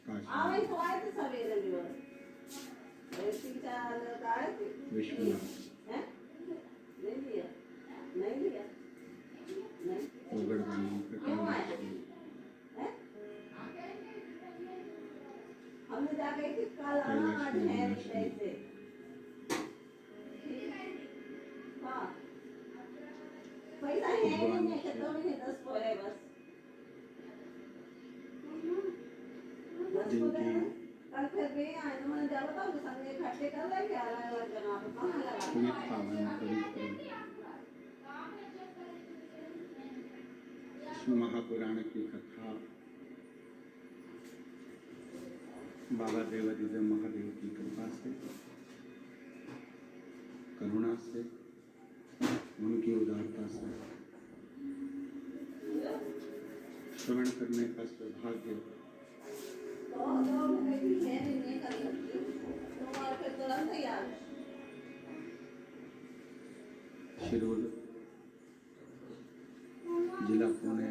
आवे तो आए थे सवेरे भी और ऐसी चाल काहे थी विश्वनाथ हैं नहीं लिया नहीं लिया नहीं उगड़वानी क्यों आए हैं हमने जा गई थी कल आना आज है ऐसे हाँ पैसा है नहीं है तो मुझे 10 को है बस 10 को देना कल फिर भी आए तो मैंने जब बताओ तो संगे इकट्ठे कर लेंगे अलग अलग जगह पे कहाँ लगा पुनीत पावन पवित्र महापुराण की कथा बाबा देवादिदेव महादेव की कृपा से करुणा से उनकी उदारता से श्रवण करने का सौभाग्य शिरूर जिला पुणे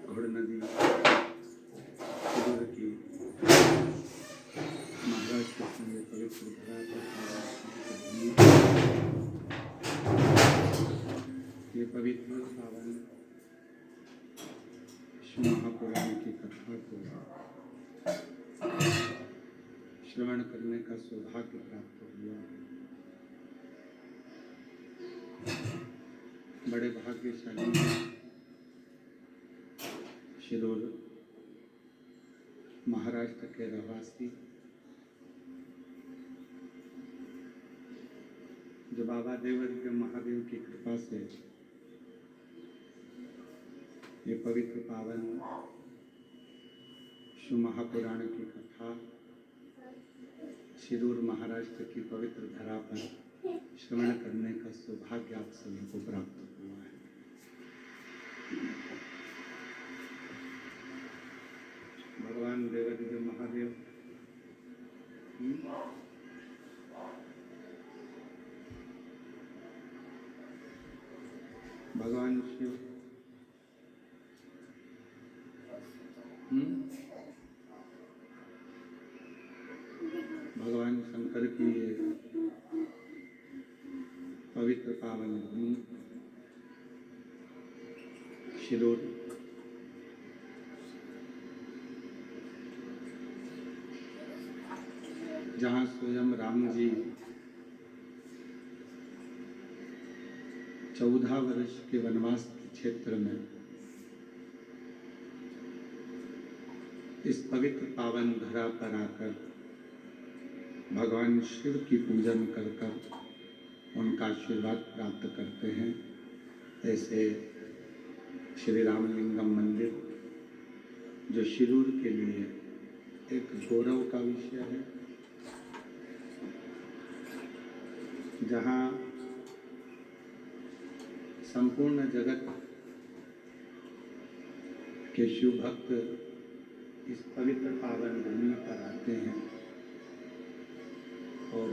घोड़ नदी शिरूर की महाराष्ट्र की पवित्र धरा पर ये पवित्र पावन महापुराण की कथा को श्रवण करने का सौभाग्य प्राप्त हुआ। बड़े भाग्यशाली शिरूर महाराष्ट्र के रहवासी जो बाबा देवादिदेव महादेव की कृपा से ये पवित्र पावन शिव महापुराण की कथा शिरूर महाराष्ट्र की पवित्र धरा पर श्रवण करने का सौभाग्य आप सभी को प्राप्त हुआ है। भगवान देवादिदेव महादेव भगवान शिव भगवान शंकर की ये पवित्र पावन भूमि शिरूर जहाँ स्वयं राम जी 14 वर्ष के वनवास के क्षेत्र में इस पवित्र पावन धरा पर आकर भगवान शिव की पूजन कर कर उनका आशीर्वाद प्राप्त करते हैं। ऐसे श्री रामलिंगम मंदिर जो शिरूर के लिए एक गौरव का विषय है, जहाँ संपूर्ण जगत के शिव भक्त इस पवित्र पावन भूमि पर आते हैं और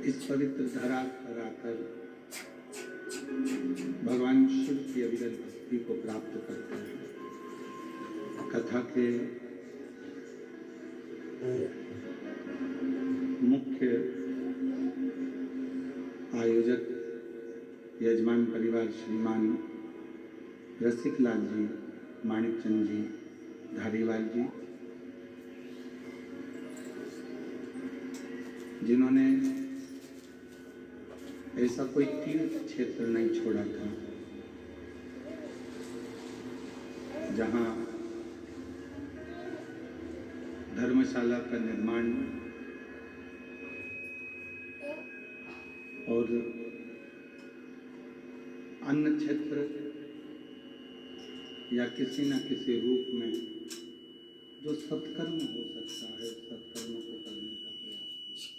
इस पवित्र धरा पर आकर भगवान शिव की अविरत भक्ति को प्राप्त करते हैं। कथा के मुख्य आयोजक यजमान परिवार श्रीमान रसिकलाल जी, माणिकचंद जी, धारीवाल जी, जिन्होंने ऐसा कोई तीर्थ क्षेत्र नहीं छोड़ा था जहां धर्मशाला का निर्माण और अन्य क्षेत्र या किसी न किसी रूप में जो सत्कर्म हो सकता है, सत्कर्म को करने का प्रयास किया।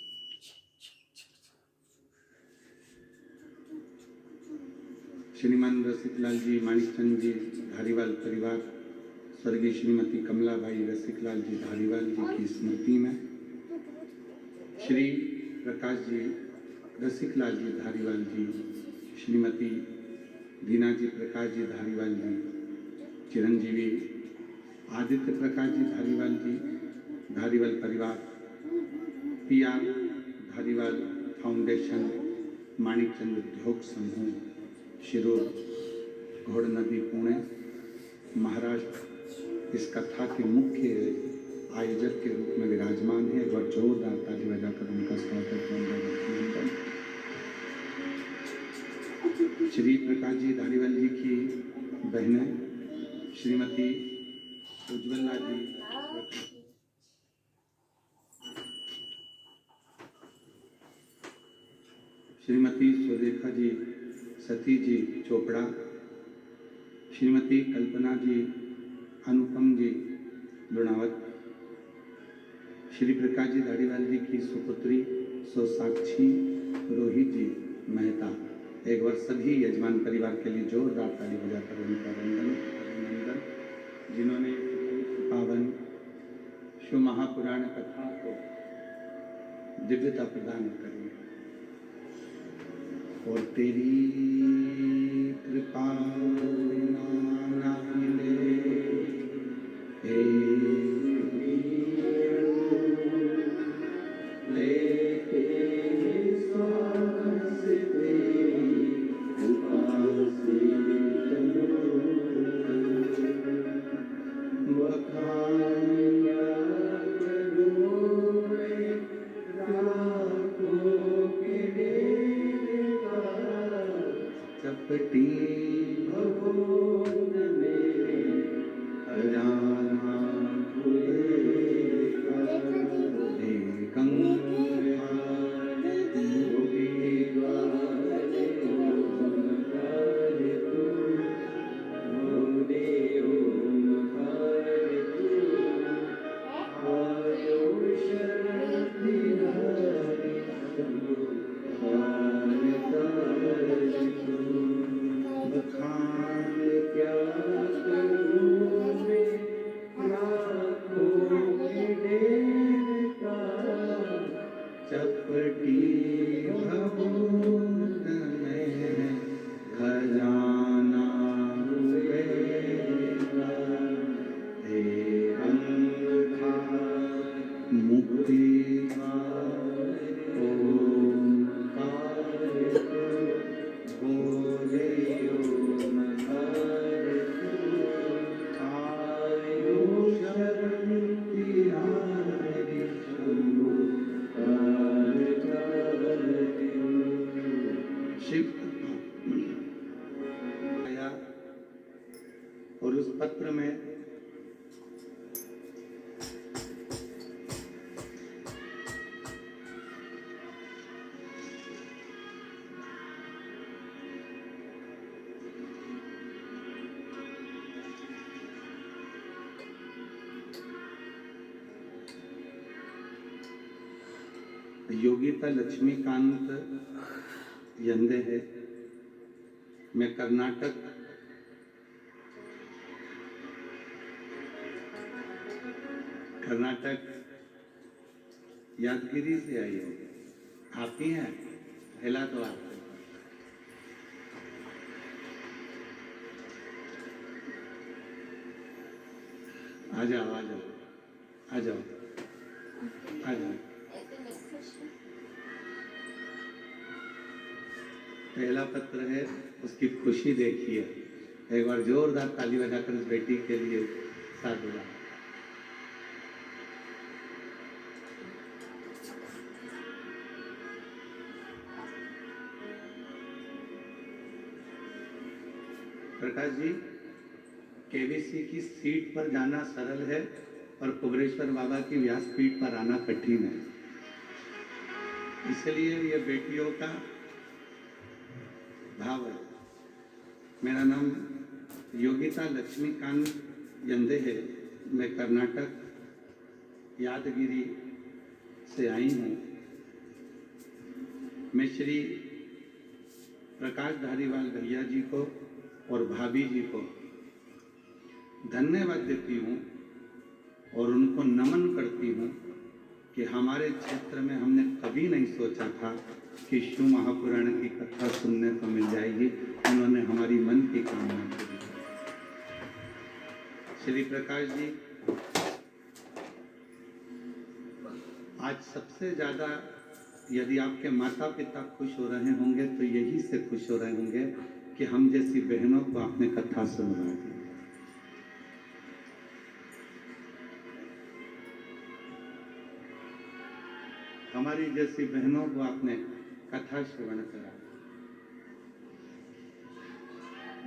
श्रीमान रसिकलाल जी, माणिकचंद जी, धारीवाल परिवार स्वर्गीय श्रीमती कमलाबाई रसिकलाल जी धारीवाल जी की स्मृति में श्री प्रकाश जी रसिकलाल जी धारीवाल जी, श्रीमती दीना जी प्रकाश जी धारीवाल जी चिरंजीवी आदित्य प्रकाश जी धारीवाल जी, धारीवाल परिवार, PR धारीवाल फाउंडेशन, माणिकचंद उद्योग समूह, शिरूर, घोड़ नदी, पुणे, महाराष्ट्र इस कथा के मुख्य आयोजक के रूप में विराजमान है। एक बार जोरदार ताली बजाकर उनका स्वागत करूंगा। श्री प्रकाश जी धारीवाल जी की बहनें श्रीमती उज्ज्वला जी, श्रीमती सुरेखा जी, सती जी चोपड़ा, श्रीमती कल्पना जी, अनुपम जी लुणावत, श्री प्रकाश जी धारीवाल जी की सुपुत्री सोसाक्षी रोहित जी मेहता। एक बार सभी यजमान परिवार के लिए जोरदार ताली बजाकर उनका अभिनंदन, जिन्होंने पावन शिव महापुराण कथा को दिव्यता प्रदान करी। और तेरी कृपा ना मिले चपटी भगोन मेरे खजाना खुलेगा, हे गंगा डूबेगा, ओंकार तू मोरे ओंकार तू आयो शरण तिहारी बखान क्या करूं मैं लाखों की ढेर का, चपटी भगोन में खजाना डूबेगा, हे अंधा मुक्ति का और उस पत्र में योगिता लक्ष्मीकांत यंदे है। मैं कर्नाटक यादगिरी से आई हो। आप ही हैं? हिला तो आप आ जाओ, आ जाओ, आ जाओ, आ जाओ। पहला पत्र है, उसकी खुशी देखिए। एक बार जोरदार ताली बजाकर इस बेटी के लिए साधुवाद। प्रकाश जी, केबीसी की सीट पर जाना सरल है और कुबरेश्वर बाबा की व्यासपीठ पर आना कठिन है। इसलिए ये बेटियों का भाव है। मेरा नाम योगिता लक्ष्मीकांत यंदे है। मैं कर्नाटक यादगिरी से आई हूँ। मैं श्री प्रकाश धारीवाल भैया जी को और भाभी जी को धन्यवाद देती हूँ और उनको नमन करती हूँ कि हमारे क्षेत्र में हमने कभी नहीं सोचा था कि शिव महापुराण की कथा सुनने को मिल जाएगी। उन्होंने हमारी मन की कामना पूरी की। श्री प्रकाश जी, आज सबसे ज़्यादा यदि आपके माता पिता खुश हो रहे होंगे तो यही से खुश हो रहे होंगे कि हम जैसी बहनों को आपने कथा सुनवा दी। हमारी जैसी बहनों को आपने कथा श्रवण करा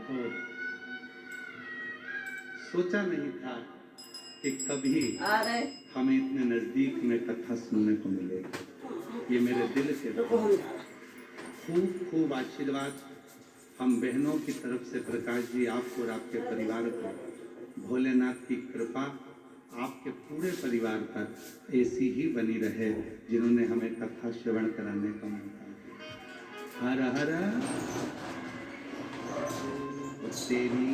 और सोचा नहीं था कि कभी हमें इतने नजदीक में कथा सुनने को मिलेगी। ये मेरे दिल के खूब खूब आशीर्वाद हम बहनों की तरफ से प्रकाश जी आपको और आपके परिवार को, भोलेनाथ की कृपा आपके पूरे परिवार पर ऐसी ही बनी रहे जिन्होंने हमें कथा श्रवण कराने का मौका दिया। हर हर तेरी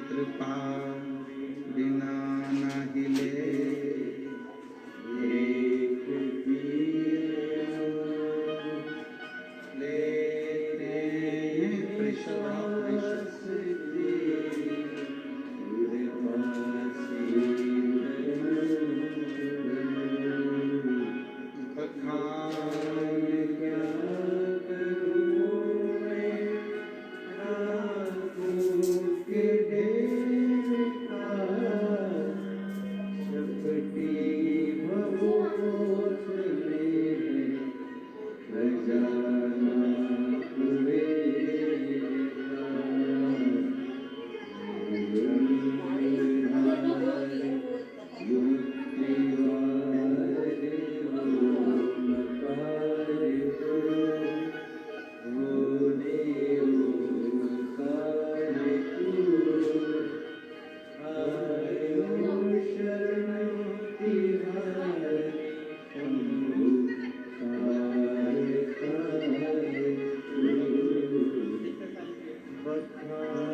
कृपा बिना न हिले एक लेते But